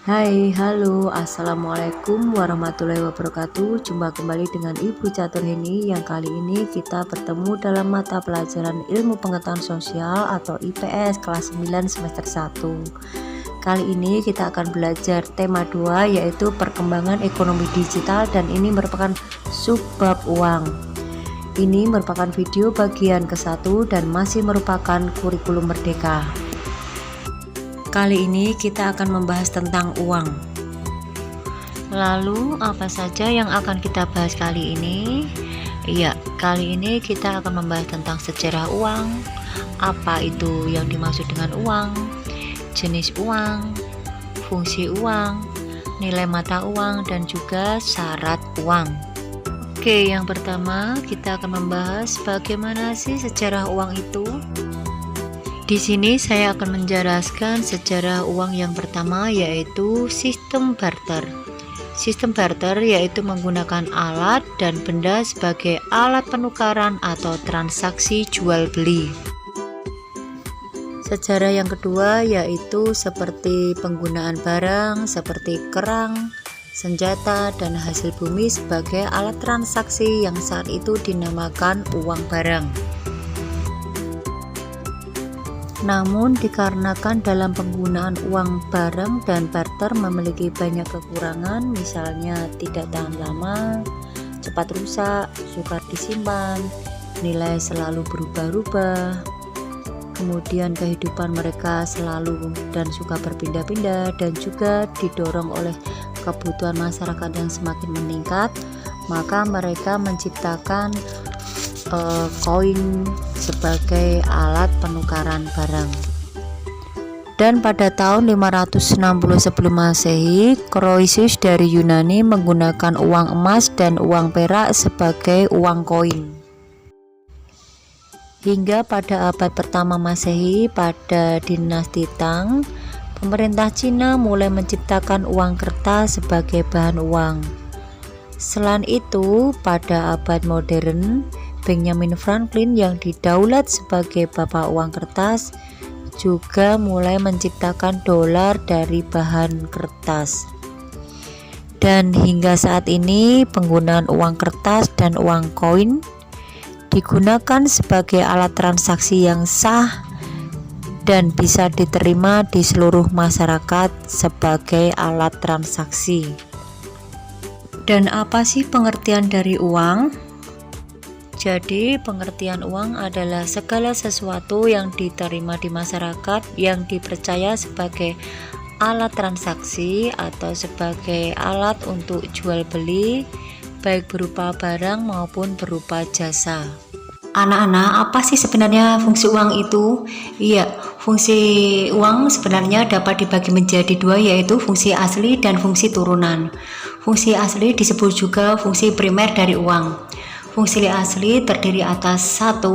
Hai, halo, assalamualaikum warahmatullahi wabarakatuh. Jumpa kembali dengan Ibu Catur Heni. Yang kali ini kita bertemu dalam mata pelajaran Ilmu Pengetahuan Sosial atau IPS kelas 9 semester 1. Kali ini kita akan belajar tema 2, yaitu perkembangan ekonomi digital, dan ini merupakan subbab uang. Ini merupakan video bagian ke-1 dan masih merupakan kurikulum merdeka. Kali ini kita akan membahas tentang uang. Lalu apa saja yang akan kita bahas kali ini? Iya, kali ini kita akan membahas tentang sejarah uang, apa itu yang dimaksud dengan uang, jenis uang, fungsi uang, nilai mata uang, dan juga syarat uang. Oke, yang pertama kita akan membahas bagaimana sih sejarah uang itu. Di sini saya akan menjelaskan sejarah uang yang pertama, yaitu sistem barter. Sistem barter yaitu menggunakan alat dan benda sebagai alat penukaran atau transaksi jual beli. Sejarah yang kedua yaitu seperti penggunaan barang seperti kerang, senjata, dan hasil bumi sebagai alat transaksi yang saat itu dinamakan uang barang. Namun dikarenakan dalam penggunaan uang barang dan barter memiliki banyak kekurangan, misalnya tidak tahan lama, cepat rusak, sukar disimpan, nilai selalu berubah-ubah, kemudian kehidupan mereka selalu dan suka berpindah-pindah, dan juga didorong oleh kebutuhan masyarakat yang semakin meningkat, maka mereka menciptakan koin sebagai alat penukaran barang. Dan pada tahun 560 sebelum Masehi, Croesus dari Yunani menggunakan uang emas dan uang perak sebagai uang koin. Hingga pada abad pertama Masehi, pada dinasti Tang, pemerintah Cina mulai menciptakan uang kertas sebagai bahan uang. Selain itu, pada abad modern, Benjamin Franklin yang didaulat sebagai bapak uang kertas juga mulai menciptakan dolar dari bahan kertas. Dan hingga saat ini penggunaan uang kertas dan uang koin digunakan sebagai alat transaksi yang sah dan bisa diterima di seluruh masyarakat sebagai alat transaksi. Dan apa sih pengertian dari uang? Jadi, pengertian uang adalah segala sesuatu yang diterima di masyarakat yang dipercaya sebagai alat transaksi atau sebagai alat untuk jual beli, baik berupa barang maupun berupa jasa. Anak-anak, apa sih sebenarnya fungsi uang itu? Iya, fungsi uang sebenarnya dapat dibagi menjadi dua, yaitu fungsi asli dan fungsi turunan. Fungsi asli disebut juga fungsi primer dari uang. Fungsi asli terdiri atas 1.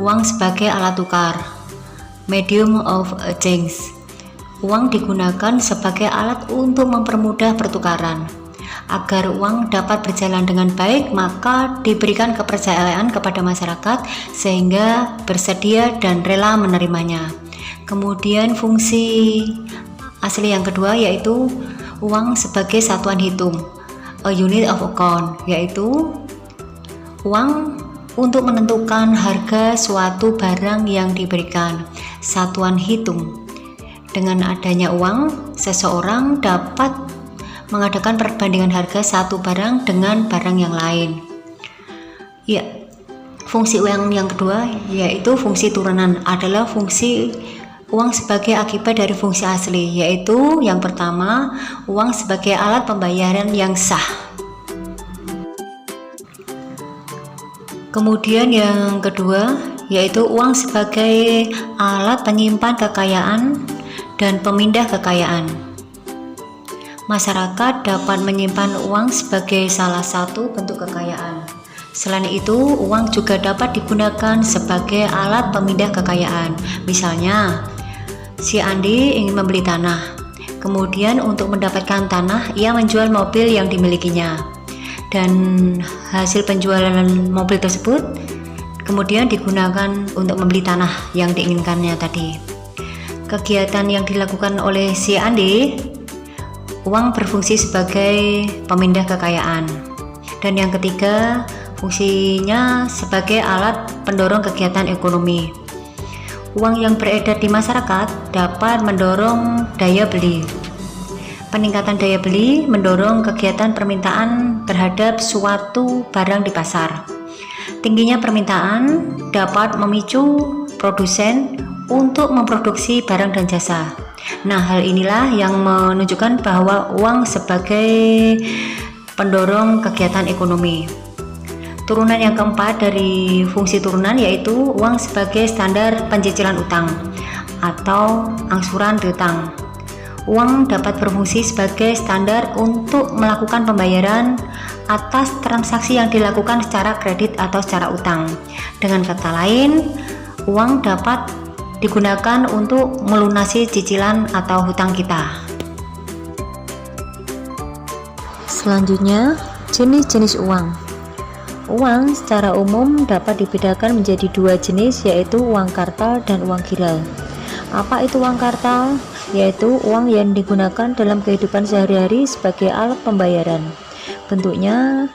Uang sebagai alat tukar, medium of exchange. Uang digunakan sebagai alat untuk mempermudah pertukaran. Agar uang dapat berjalan dengan baik, maka diberikan kepercayaan kepada masyarakat sehingga bersedia dan rela menerimanya. Kemudian fungsi asli yang kedua yaitu uang sebagai satuan hitung, a unit of account, yaitu uang untuk menentukan harga suatu barang yang diberikan, satuan hitung. Dengan adanya uang, seseorang dapat mengadakan perbandingan harga satu barang dengan barang yang lain. Ya, fungsi uang yang kedua yaitu fungsi turunan adalah fungsi uang sebagai akibat dari fungsi asli, yaitu yang pertama, uang sebagai alat pembayaran yang sah. Kemudian yang kedua yaitu uang sebagai alat penyimpan kekayaan dan pemindah kekayaan. Masyarakat dapat menyimpan uang sebagai salah satu bentuk kekayaan. Selain itu, uang juga dapat digunakan sebagai alat pemindah kekayaan. Misalnya, si Andi ingin membeli tanah. Kemudian untuk mendapatkan tanah, ia menjual mobil yang dimilikinya. Dan hasil penjualan mobil tersebut kemudian digunakan untuk membeli tanah yang diinginkannya tadi. Kegiatan yang dilakukan oleh si Andi uang berfungsi sebagai pemindah kekayaan. Dan yang ketiga, fungsinya sebagai alat pendorong kegiatan ekonomi. Uang yang beredar di masyarakat dapat mendorong daya beli. Peningkatan daya beli mendorong kegiatan permintaan terhadap suatu barang di pasar. Tingginya permintaan dapat memicu produsen untuk memproduksi barang dan jasa. Nah, hal inilah yang menunjukkan bahwa uang sebagai pendorong kegiatan ekonomi. Turunan yang keempat dari fungsi turunan yaitu uang sebagai standar pencicilan utang atau angsuran piutang. Uang dapat berfungsi sebagai standar untuk melakukan pembayaran atas transaksi yang dilakukan secara kredit atau secara utang. Dengan kata lain, uang dapat digunakan untuk melunasi cicilan atau hutang kita. Selanjutnya, jenis-jenis uang. Uang secara umum dapat dibedakan menjadi dua jenis, yaitu uang kartal dan uang giral. Apa itu uang kartal? Yaitu uang yang digunakan dalam kehidupan sehari-hari sebagai alat pembayaran. Bentuknya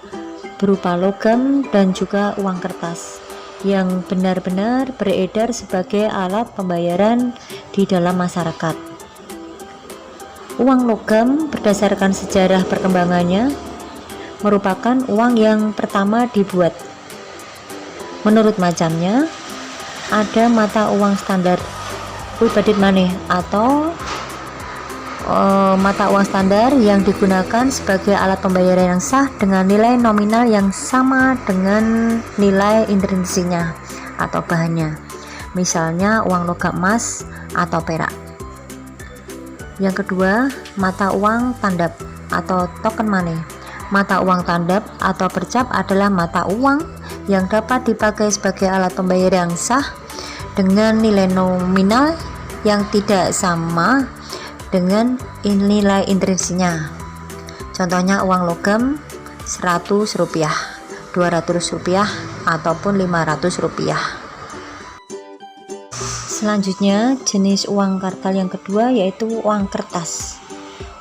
berupa logam dan juga uang kertas yang benar-benar beredar sebagai alat pembayaran di dalam masyarakat. Uang logam berdasarkan sejarah perkembangannya merupakan uang yang pertama dibuat. Menurut macamnya, ada mata uang standar full-bodied money atau mata uang standar yang digunakan sebagai alat pembayaran yang sah dengan nilai nominal yang sama dengan nilai intrinsiknya atau bahannya, misalnya uang logam emas atau perak. Yang kedua, mata uang tandap atau token money. Mata uang tandap atau bercap adalah mata uang yang dapat dipakai sebagai alat pembayaran yang sah dengan nilai nominal yang tidak sama dengan nilai intrinsiknya. Contohnya uang logam 100 rupiah, 200 rupiah, ataupun 500 rupiah. Selanjutnya, jenis uang kartal yang kedua yaitu uang kertas.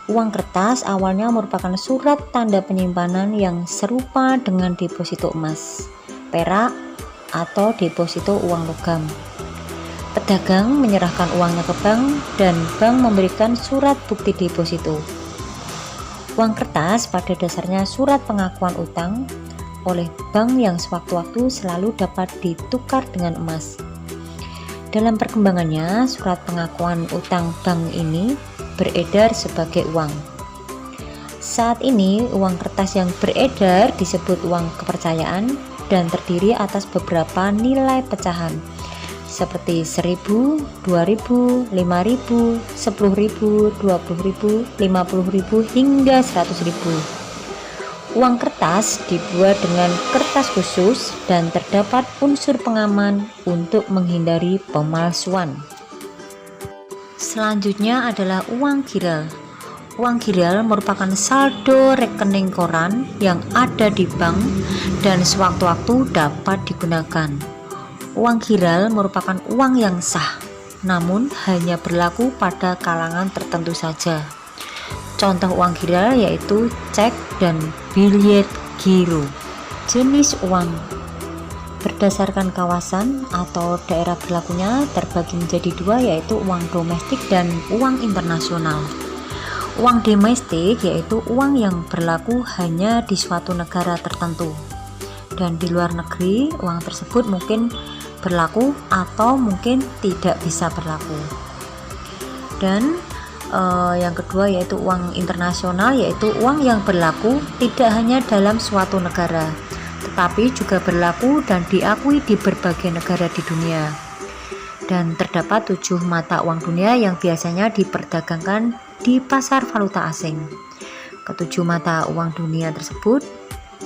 Uang kertas awalnya merupakan surat tanda penyimpanan yang serupa dengan deposito emas, perak, atau deposito uang logam. Pedagang menyerahkan uangnya ke bank dan bank memberikan surat bukti deposito. Uang kertas pada dasarnya surat pengakuan utang oleh bank yang sewaktu-waktu selalu dapat ditukar dengan emas. Dalam perkembangannya, surat pengakuan utang bank ini beredar sebagai uang. Saat ini, uang kertas yang beredar disebut uang kepercayaan dan terdiri atas beberapa nilai pecahan seperti 1.000, 2.000, 5.000, 10.000, 20.000, 50.000 hingga 100.000. Uang kertas dibuat dengan kertas khusus dan terdapat unsur pengaman untuk menghindari pemalsuan. Selanjutnya adalah uang giral. Uang giral merupakan saldo rekening koran yang ada di bank dan sewaktu-waktu dapat digunakan. Uang giral merupakan uang yang sah, namun hanya berlaku pada kalangan tertentu saja. Contoh uang giral yaitu cek dan biljet giro. Jenis uang berdasarkan kawasan atau daerah berlakunya terbagi menjadi dua, yaitu uang domestik dan uang internasional. Uang domestik yaitu uang yang berlaku hanya di suatu negara tertentu, dan di luar negeri uang tersebut mungkin berlaku atau mungkin tidak bisa berlaku. Dan yang kedua yaitu uang internasional, yaitu uang yang berlaku tidak hanya dalam suatu negara, tetapi juga berlaku dan diakui di berbagai negara di dunia. Dan terdapat 7 mata uang dunia yang biasanya diperdagangkan di pasar valuta asing. Ketujuh mata uang dunia tersebut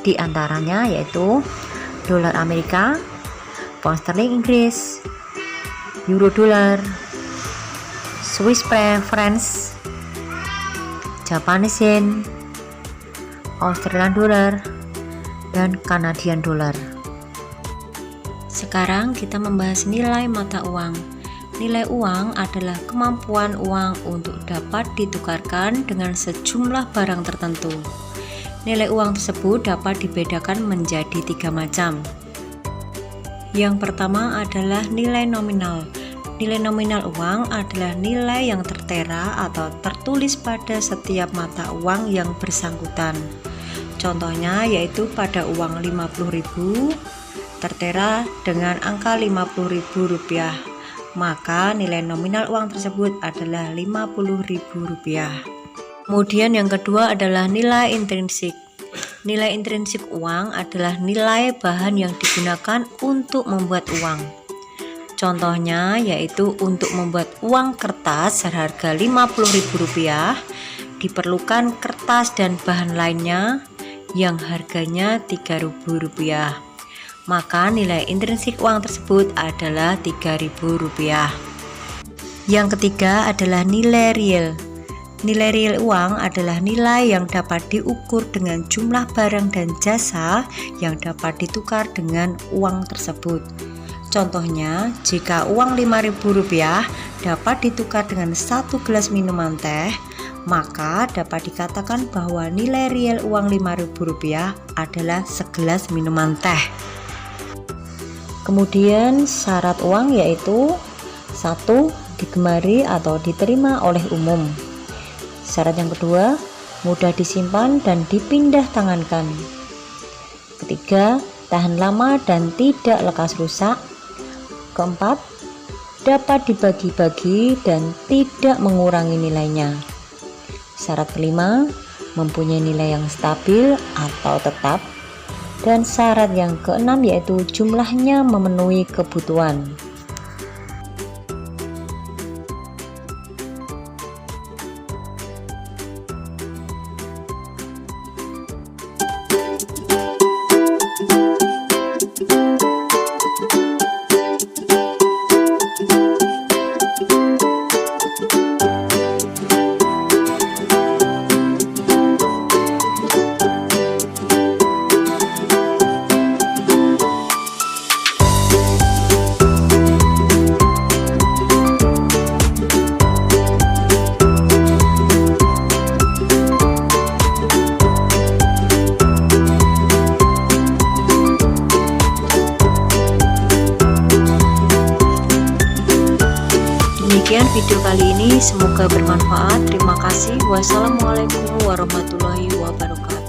diantaranya yaitu dolar Amerika, pound sterling Inggris, euro dolar, Swiss francs, Japanese yen, Australian dollar, dan Canadian dollar. Sekarang kita membahas nilai mata uang. Nilai uang adalah kemampuan uang untuk dapat ditukarkan dengan sejumlah barang tertentu. Nilai uang tersebut dapat dibedakan menjadi 3 macam. Yang pertama adalah nilai nominal. Nilai nominal uang adalah nilai yang tertera atau tertulis pada setiap mata uang yang bersangkutan. Contohnya yaitu pada uang 50.000 tertera dengan angka Rp50.000, maka nilai nominal uang tersebut adalah Rp50.000. Kemudian yang kedua adalah nilai intrinsik. Nilai intrinsik uang adalah nilai bahan yang digunakan untuk membuat uang. Contohnya yaitu untuk membuat uang kertas seharga Rp50.000 diperlukan kertas dan bahan lainnya yang harganya Rp3.000. Maka nilai intrinsik uang tersebut adalah Rp3.000. Yang ketiga adalah nilai real. Nilai real uang adalah nilai yang dapat diukur dengan jumlah barang dan jasa yang dapat ditukar dengan uang tersebut. Contohnya, jika uang Rp5.000 dapat ditukar dengan 1 gelas minuman teh, maka dapat dikatakan bahwa nilai real uang Rp5.000 adalah segelas minuman teh. Kemudian syarat uang yaitu 1. Digemari atau diterima oleh umum. Syarat yang kedua, mudah disimpan dan dipindah tangankan. Ketiga, tahan lama dan tidak lekas rusak. Keempat, dapat dibagi-bagi dan tidak mengurangi nilainya. Syarat kelima, mempunyai nilai yang stabil atau tetap. Dan syarat yang keenam yaitu jumlahnya memenuhi kebutuhan. Demikian video kali ini, semoga bermanfaat. Terima kasih. Wassalamualaikum warahmatullahi wabarakatuh.